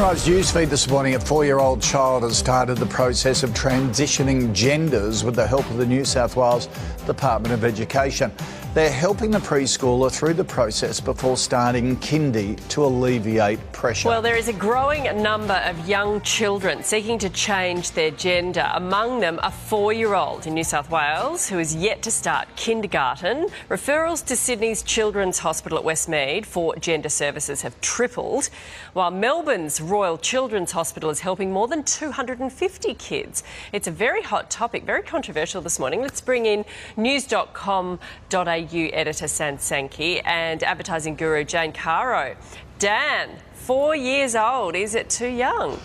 Sunrise newsfeed this morning. A 4-year-old child has started the process of transitioning genders with the help of the New South Wales Department of Education. They're helping the preschooler through the process before starting kindy to alleviate pressure. Well, there is a growing number of young children seeking to change their gender. Among them, a 4-year-old in New South Wales who is yet to start kindergarten. Referrals to Sydney's Children's Hospital at Westmead for gender services have tripled, while Melbourne's Royal Children's Hospital is helping more than 250 kids. It's a very hot topic, very controversial this morning. Let's bring in news.com.au editor San Sankey and advertising guru Jane Caro. Dan, 4 years old, is it too young?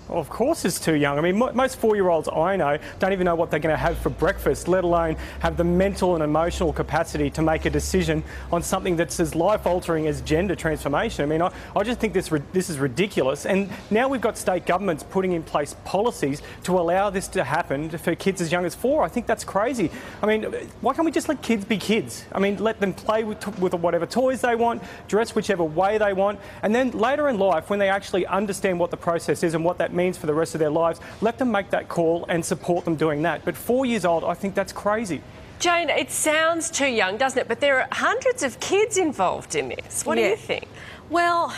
Well, of course it's too young. I mean, most 4-year-olds I know don't even know what they're going to have for breakfast, let alone have the mental and emotional capacity to make a decision on something that's as life-altering as gender transformation. I mean, I just think this is ridiculous. And now we've got state governments putting in place policies to allow this to happen for kids as young as 4. I think that's crazy. I mean, why can't we just let kids be kids? I mean, let them play with whatever toys they want, dress whichever way they want, and then later in life, when they actually understand what the process is and what that means for the rest of their lives, let them make that call and support them doing that. But 4 years old, I think that's crazy. Jane, it sounds too young, doesn't it? But there are hundreds of kids involved in this. What do you think? Well,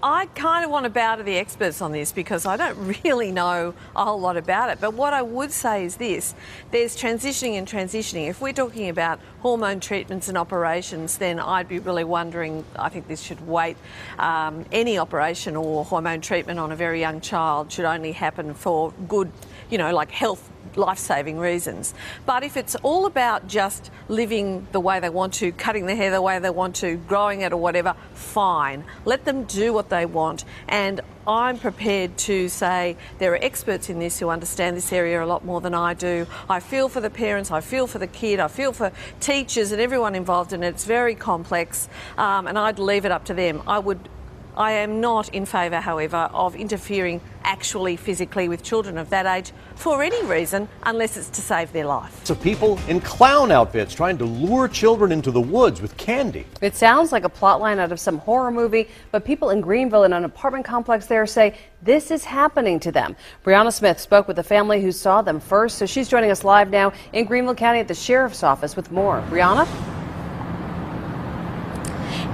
I kind of want to bow to the experts on this because I don't really know a whole lot about it. But what I would say is this: there's transitioning and transitioning. If we're talking about hormone treatments and operations, then I'd be really wondering, I think this should wait. Any operation or hormone treatment on a very young child should only happen for good, like health, life-saving reasons. But if it's all about just living the way they want to, cutting their hair the way they want to, growing it or whatever, fine. Let them do what they want. And I'm prepared to say there are experts in this who understand this area a lot more than I do. I feel for the parents, I feel for the kid, I feel for teachers and everyone involved in it. It's very complex, and I'd leave it up to them. I am not in favour, however, of interfering actually physically with children of that age for any reason, unless it's to save their life. So people in clown outfits trying to lure children into the woods with candy. It sounds like a plotline out of some horror movie, but people in Greenville in an apartment complex there say this is happening to them. Brianna Smith spoke with the family who saw them first, so she's joining us live now in Greenville County at the Sheriff's Office with more. Brianna?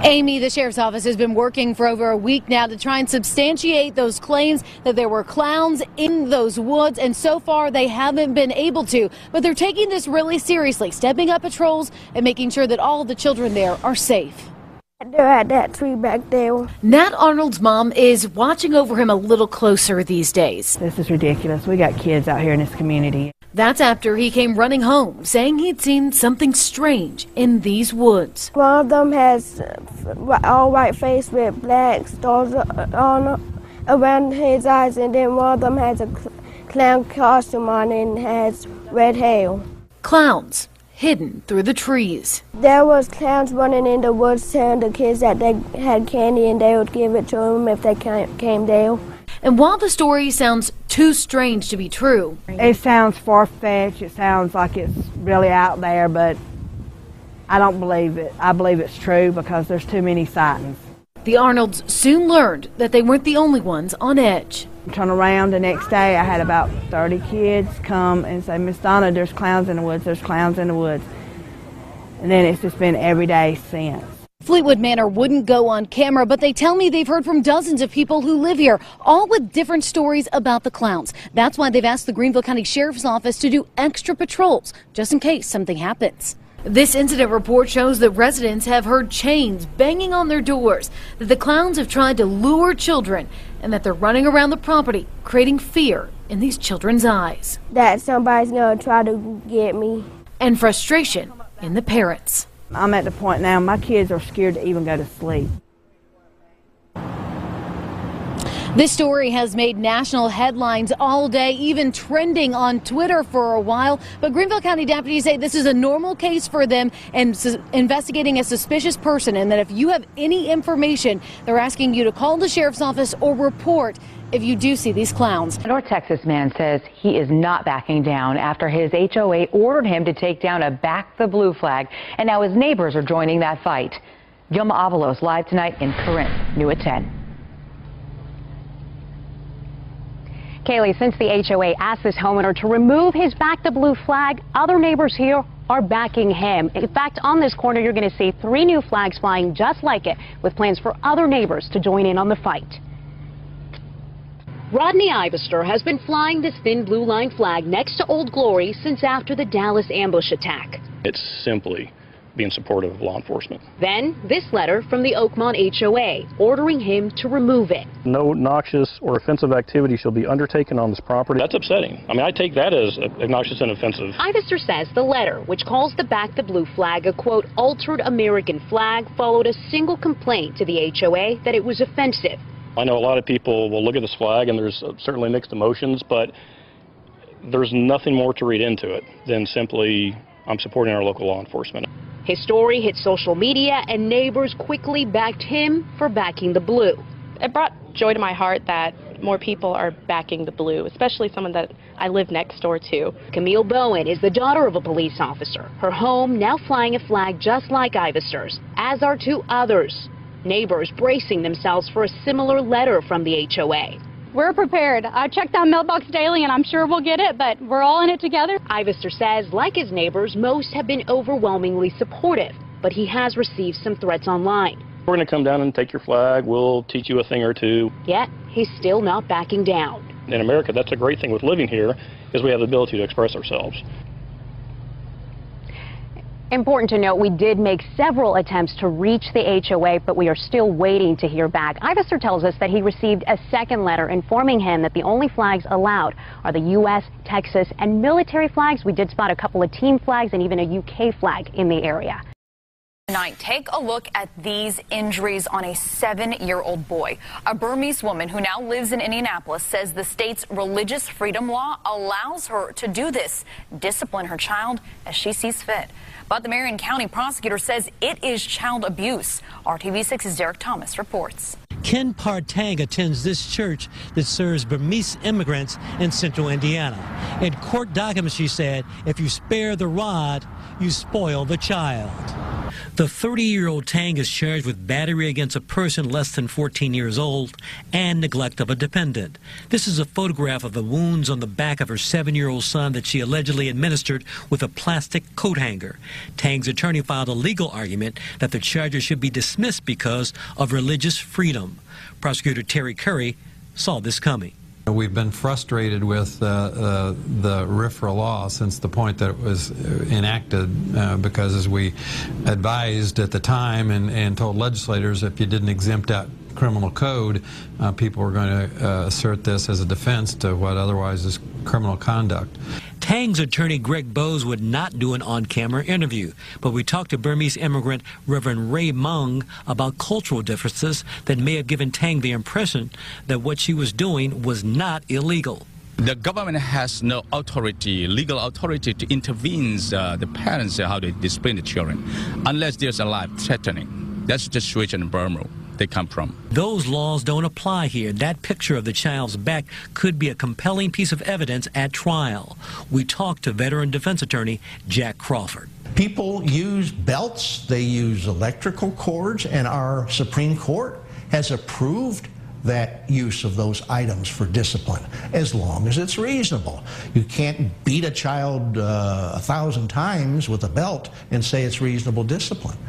Amy, the Sheriff's Office has been working for over a week now to try and substantiate those claims that there were clowns in those woods, and so far they haven't been able to. But they're taking this really seriously, stepping up patrols and making sure that all the children there are safe. They're at that tree back there. Nat Arnold's mom is watching over him a little closer these days. This is ridiculous. We got kids out here in this community. That's after he came running home, saying he'd seen something strange in these woods. One of them has all white face with black stars on around his eyes, and then one of them has a clown costume on and has red hair. Clowns hidden through the trees. There was clowns running in the woods telling the kids that they had candy and they would give it to them if they came there. And while the story sounds too strange to be true, it sounds far-fetched, it sounds like it's really out there, but I don't believe it. I believe it's true because there's too many sightings. The Arnolds soon learned that they weren't the only ones on edge. Turn around the next day, I had about 30 kids come and say, Miss Donna, there's clowns in the woods, there's clowns in the woods. And then it's just been every day since. Fleetwood Manor wouldn't go on camera, but they tell me they've heard from dozens of people who live here, all with different stories about the clowns. That's why they've asked the Greenville County Sheriff's Office to do extra patrols, just in case something happens. This incident report shows that residents have heard chains banging on their doors, that the clowns have tried to lure children, and that they're running around the property, creating fear in these children's eyes. That somebody's going to try to get me. And frustration in the parents. I'm at the point now, my kids are scared to even go to sleep. This story has made national headlines all day, even trending on Twitter for a while. But Greenville County deputies say this is a normal case for them and investigating a suspicious person, and that if you have any information, they're asking you to call the sheriff's office or report if you do see these clowns. A North Texas man says he is not backing down after his HOA ordered him to take down a Back the Blue flag, and now his neighbors are joining that fight. Vilma Avalos live tonight in Corinth, new at 10. Kaylee, since the HOA asked this homeowner to remove his Back the Blue flag, other neighbors here are backing him. In fact, on this corner, you're going to see 3 new flags flying just like it, with plans for other neighbors to join in on the fight. Rodney Ivester has been flying this thin blue line flag next to Old Glory since after the Dallas ambush attack. It's simply being supportive of law enforcement. Then, this letter from the Oakmont HOA ordering him to remove it. No noxious or offensive activity shall be undertaken on this property. That's upsetting. I mean, I take that as obnoxious and offensive. Ivester says the letter, which calls the Back the Blue flag a, quote, altered American flag, followed a single complaint to the HOA that it was offensive. I know a lot of people will look at this flag and there's certainly mixed emotions, but there's nothing more to read into it than simply I'm supporting our local law enforcement. His story hit social media and neighbors quickly backed him for backing the blue. It brought joy to my heart that more people are backing the blue, especially someone that I live next door to. Camille Bowen is the daughter of a police officer. Her home now flying a flag just like Ivester's, as are 2 others. Neighbors bracing themselves for a similar letter from the HOA. We're prepared. I check that mailbox daily and I'm sure we'll get it, but we're all in it together. Ivester says, like his neighbors, most have been overwhelmingly supportive, but he has received some threats online. We're going to come down and take your flag. We'll teach you a thing or two. Yet, he's still not backing down. In America, that's a great thing with living here, is we have the ability to express ourselves. Important to note, we did make several attempts to reach the HOA, but we are still waiting to hear back. Ivester tells us that he received a second letter informing him that the only flags allowed are the U.S., Texas, and military flags. We did spot a couple of team flags and even a UK flag in the area. Tonight, take a look at these injuries on a 7-year-old boy. A Burmese woman who now lives in Indianapolis says the state's religious freedom law allows her to do this, discipline her child as she sees fit. But the Marion County prosecutor says it is child abuse. RTV6's Derek Thomas reports. Ken Partang attends this church that serves Burmese immigrants in central Indiana. In court documents, she said, if you spare the rod, you spoil the child. The 30-year-old Tang is charged with battery against a person less than 14 years old and neglect of a dependent. This is a photograph of the wounds on the back of her 7-year-old son that she allegedly administered with a plastic coat hanger. Tang's attorney filed a legal argument that the charges should be dismissed because of religious freedom. Prosecutor Terry Curry saw this coming. We've been frustrated with the RFRA law since the point that it was enacted because as we advised at the time and told legislators if you didn't exempt out criminal code, people were going to assert this as a defense to what otherwise is criminal conduct. Tang's attorney Greg Bose would not do an on-camera interview, but we talked to Burmese immigrant Reverend Ray Mung about cultural differences that may have given Tang the impression that what she was doing was not illegal. The government has no authority, legal authority to intervene the parents how they discipline the children, unless there's a life threatening. That's the situation in Burma they come from. Those laws don't apply here. That picture of the child's back could be a compelling piece of evidence at trial. We talked to veteran defense attorney Jack Crawford. People use belts, they use electrical cords, and our Supreme Court has approved that use of those items for discipline, as long as it's reasonable. You can't beat a child 1,000 times with a belt and say it's reasonable discipline.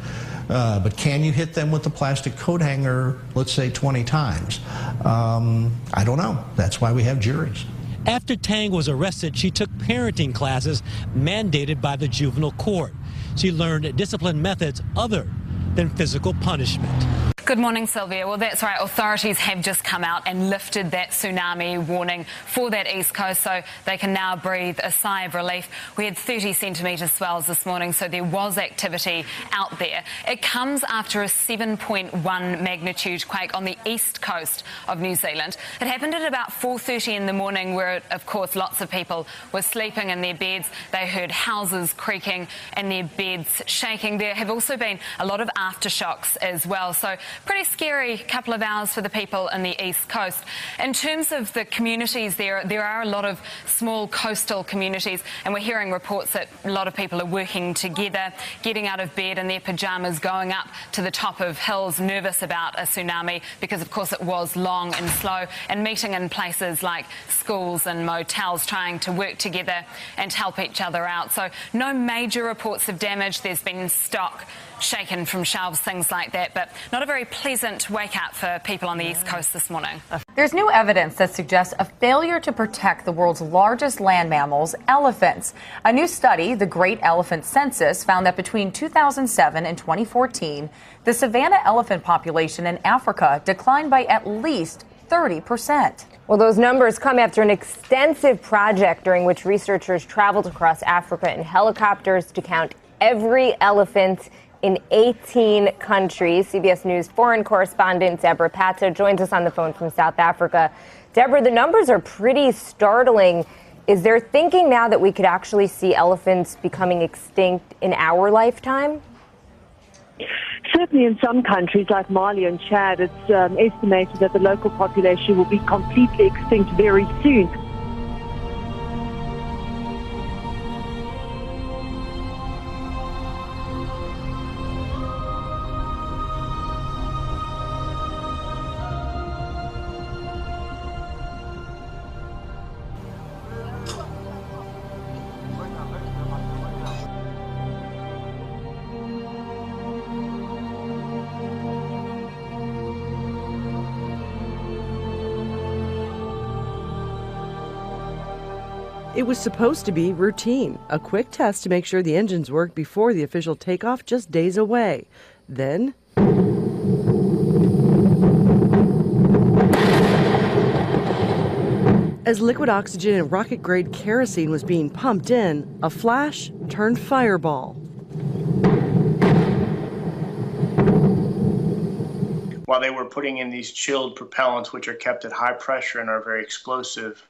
But can you hit them with a plastic coat hanger, let's say 20 times? I don't know. That's why we have juries. After Tang was arrested, she took parenting classes mandated by the juvenile court. She learned discipline methods other than physical punishment. Good morning, Sylvia. Well, that's right. Authorities have just come out and lifted that tsunami warning for that east coast, so they can now breathe a sigh of relief. We had 30-centimetre swells this morning, so there was activity out there. It comes after a 7.1 magnitude quake on the east coast of New Zealand. It happened at about 4:30 in the morning, where, of course, lots of people were sleeping in their beds. They heard houses creaking and their beds shaking. There have also been a lot of aftershocks as well. So pretty scary couple of hours for the people in the East Coast. In terms of the communities there are a lot of small coastal communities, and we're hearing reports that a lot of people are working together, getting out of bed in their pyjamas, going up to the top of hills, nervous about a tsunami because, of course, it was long and slow, and meeting in places like schools and motels, trying to work together and help each other out. So no major reports of damage. There's been stock shaken from shelves, things like that, but not a very pleasant wake-up for people on the East Coast this morning. There's new evidence that suggests a failure to protect the world's largest land mammals, elephants. A new study, the Great Elephant Census, found that between 2007 and 2014, the savanna elephant population in Africa declined by at least 30%. Well, those numbers come after an extensive project during which researchers traveled across Africa in helicopters to count every elephant in 18 countries. CBS News foreign correspondent Deborah Patta joins us on the phone from South Africa. Deborah, the numbers are pretty startling. Is there thinking now that we could actually see elephants becoming extinct in our lifetime? Certainly in some countries like Mali and Chad, it's estimated that the local population will be completely extinct very soon. It was supposed to be routine, a quick test to make sure the engines worked before the official takeoff just days away. Then as liquid oxygen and rocket-grade kerosene was being pumped in, a flash turned fireball. While they were putting in these chilled propellants, which are kept at high pressure and are very explosive,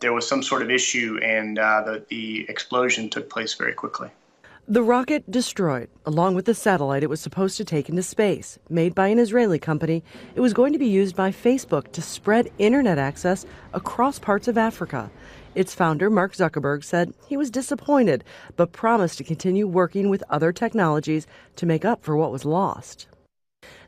there was some sort of issue, and the explosion took place very quickly. The rocket destroyed, along with the satellite it was supposed to take into space. Made by an Israeli company, it was going to be used by Facebook to spread internet access across parts of Africa. Its founder, Mark Zuckerberg, said he was disappointed, but promised to continue working with other technologies to make up for what was lost.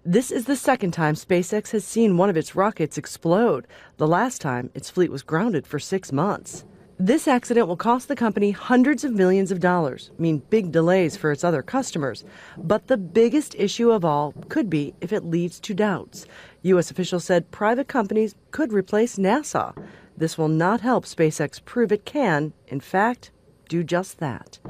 This is the second time SpaceX has seen one of its rockets explode. The last time, its fleet was grounded for 6 months. This accident will cost the company hundreds of millions of dollars, mean big delays for its other customers. But the biggest issue of all could be if it leads to doubts. U.S. officials said private companies could replace NASA. This will not help SpaceX prove it can, in fact, do just that.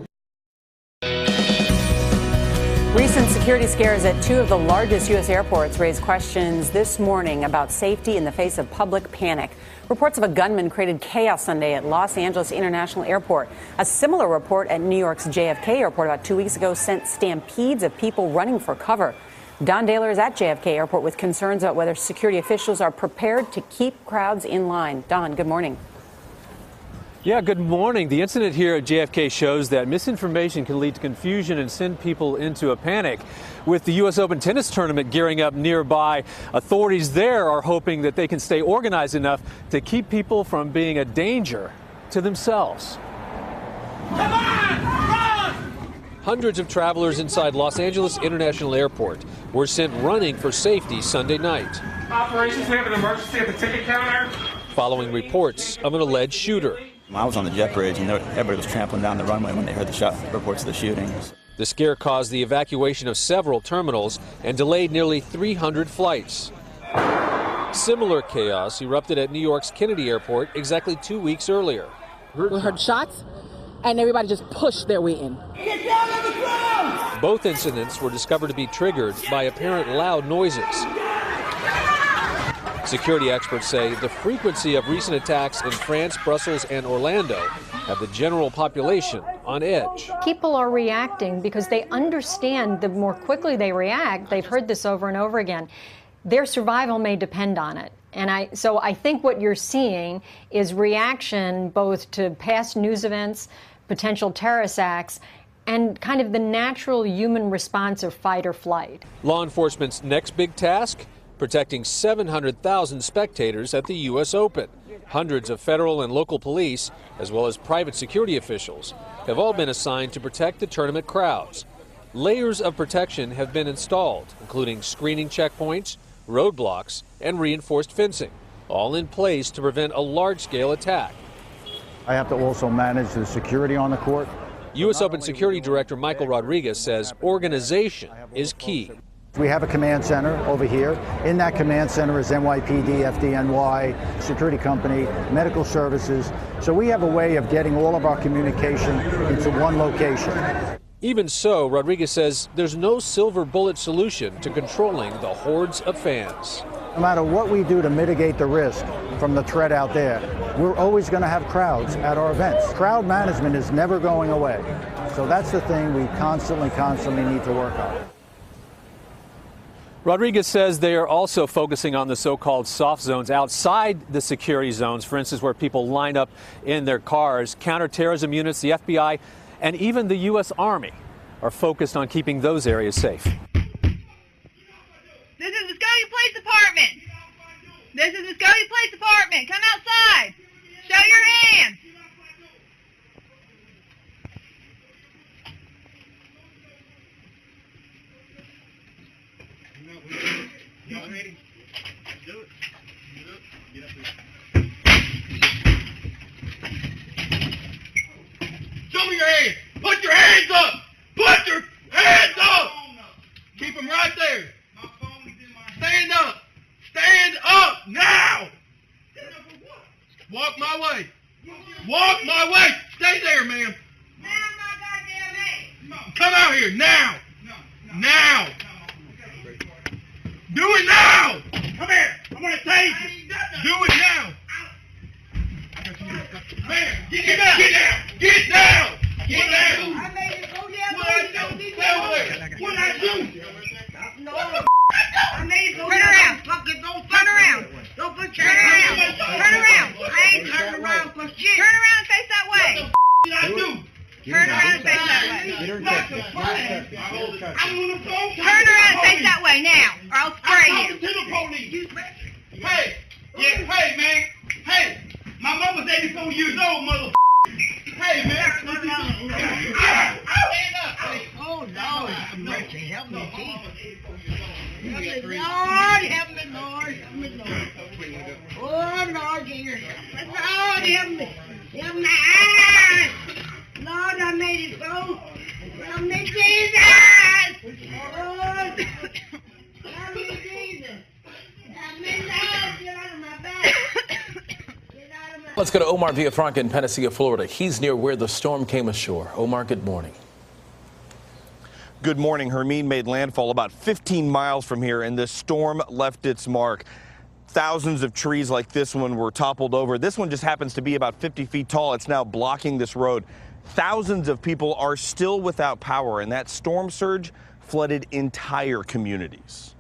Recent security scares at two of the largest U.S. airports raised questions this morning about safety in the face of public panic. Reports of a gunman created chaos Sunday at Los Angeles International Airport. A similar report at New York's JFK Airport about 2 weeks ago sent stampedes of people running for cover. Don Dahler is at JFK Airport with concerns about whether security officials are prepared to keep crowds in line. Don, good morning. Yeah, good morning. The incident here at JFK shows that misinformation can lead to confusion and send people into a panic. With the U.S. Open tennis tournament gearing up nearby, authorities there are hoping that they can stay organized enough to keep people from being a danger to themselves. Come on! Run! Hundreds of travelers inside Los Angeles International Airport were sent running for safety Sunday night. Operations, we have an emergency at the ticket counter. Following reports of an alleged shooter. I was on the jet bridge, and everybody was trampling down the runway when they heard the reports of the shootings. The scare caused the evacuation of several terminals and delayed nearly 300 flights. Similar chaos erupted at New York's Kennedy Airport exactly 2 weeks earlier. We heard shots, and everybody just pushed their way in. Get down on the ground! Both incidents were discovered to be triggered by apparent loud noises. Security experts say the frequency of recent attacks in France, Brussels, and Orlando have the general population on edge. People are reacting because they understand the more quickly they react, they've heard this over and over again, their survival may depend on it. And so I think what you're seeing is reaction both to past news events, potential terrorist acts, and kind of the natural human response of fight or flight. Law enforcement's next big task? Protecting 700,000 spectators at the U.S. Open. Hundreds of federal and local police, as well as private security officials, have all been assigned to protect the tournament crowds. Layers of protection have been installed, including screening checkpoints, roadblocks, and reinforced fencing, all in place to prevent a large-scale attack. I have to also manage the security on the court. U.S. Open Security Director Michael Rodriguez says organization is key. We have a command center over here. In that command center is NYPD, FDNY, security company, medical services. So we have a way of getting all of our communication into one location. Even so, Rodriguez says there's no silver bullet solution to controlling the hordes of fans. No matter what we do to mitigate the risk from the threat out there, we're always going to have crowds at our events. Crowd management is never going away. So that's the thing we constantly need to work on. Rodriguez says they are also focusing on the so-called soft zones outside the security zones, for instance, where people line up in their cars. Counterterrorism units, the FBI, and even the U.S. Army are focused on keeping those areas safe. This is the Muskogee Police Department. This is the Muskogee Police Department. Come outside. Show your hands. Y'all ready? Do it. Get up here. Show me your hands. Put your hands up. Put your hands up. Keep them right there. Stand up. Stand up now. Walk my way. Walk my way. Stay there, ma'am. Come out here now. Now. Do it now! Come here! I'm gonna tase you! Do it now! Man, get down! Get down! Get down! Get down! I made it go down. What I do? What I do? I made it go down. Turn around! Turn around! Don't put your hand around! Turn around! I ain't turning around for shit! Turn around and face that way! What the f*** did I do? Turn around and face that way. Turn around and face that way now, or I'll spray you. To the police. Hey, yeah, hey, man. Hey, my mama's 84 years old, mother. Hey, man. Oh, Lord, have mercy. Help me, Jesus. Lord, help me, Lord. Help me, Lord. Oh, Lord, dear. Lord, help me. Help me. Lord, I made it go. Help me, Jesus. Lord, help me, Jesus. Help me, Lord. Get out of my back. Let's go to Omar Villafranca in Panacea, Florida. He's near where the storm came ashore. Omar, good morning. Good morning. Hermine made landfall about 15 miles from here, and this storm left its mark. Thousands of trees like this one were toppled over. This one just happens to be about 50 feet tall. It's now blocking this road. Thousands of people are still without power, and that storm surge flooded entire communities.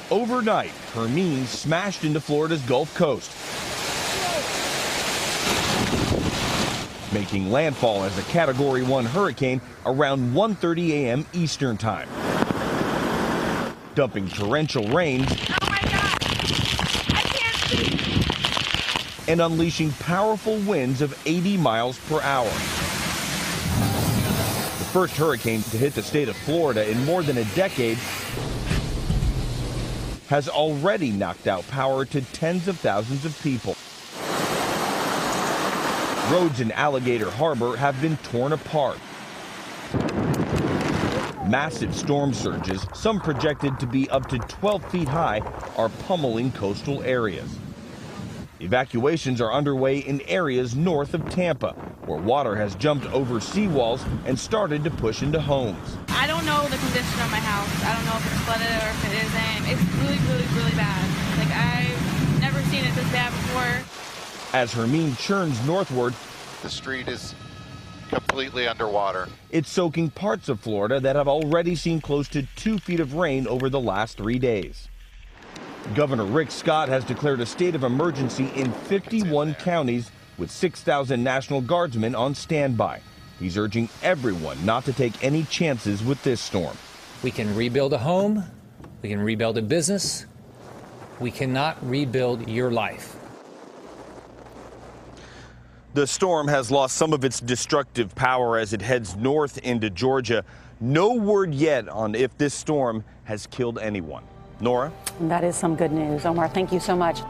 Overnight, Hermine smashed into Florida's Gulf Coast, making landfall as a Category 1 hurricane around 1:30 a.m. Eastern Time, dumping torrential rains and unleashing powerful winds of 80 miles per hour. The first hurricane to hit the state of Florida in more than a decade has already knocked out power to tens of thousands of people. Roads in Alligator Harbor have been torn apart. Massive storm surges, some projected to be up to 12 feet high, are pummeling coastal areas. Evacuations are underway in areas north of Tampa, where water has jumped over seawalls and started to push into homes. I don't know the condition of my house. I don't know if it's flooded or if it isn't. It's really, really, really bad. Like, I've never seen it this bad before. As Hermine churns northward, the street is completely underwater. It's soaking parts of Florida that have already seen close to 2 feet of rain over the last 3 days. Governor Rick Scott has declared a state of emergency in 51 counties with 6,000 National Guardsmen on standby. He's urging everyone not to take any chances with this storm. We can rebuild a home. We can rebuild a business. We cannot rebuild your life. The storm has lost some of its destructive power as it heads north into Georgia. No word yet on if this storm has killed anyone. Nora? That is some good news. Omar, thank you so much.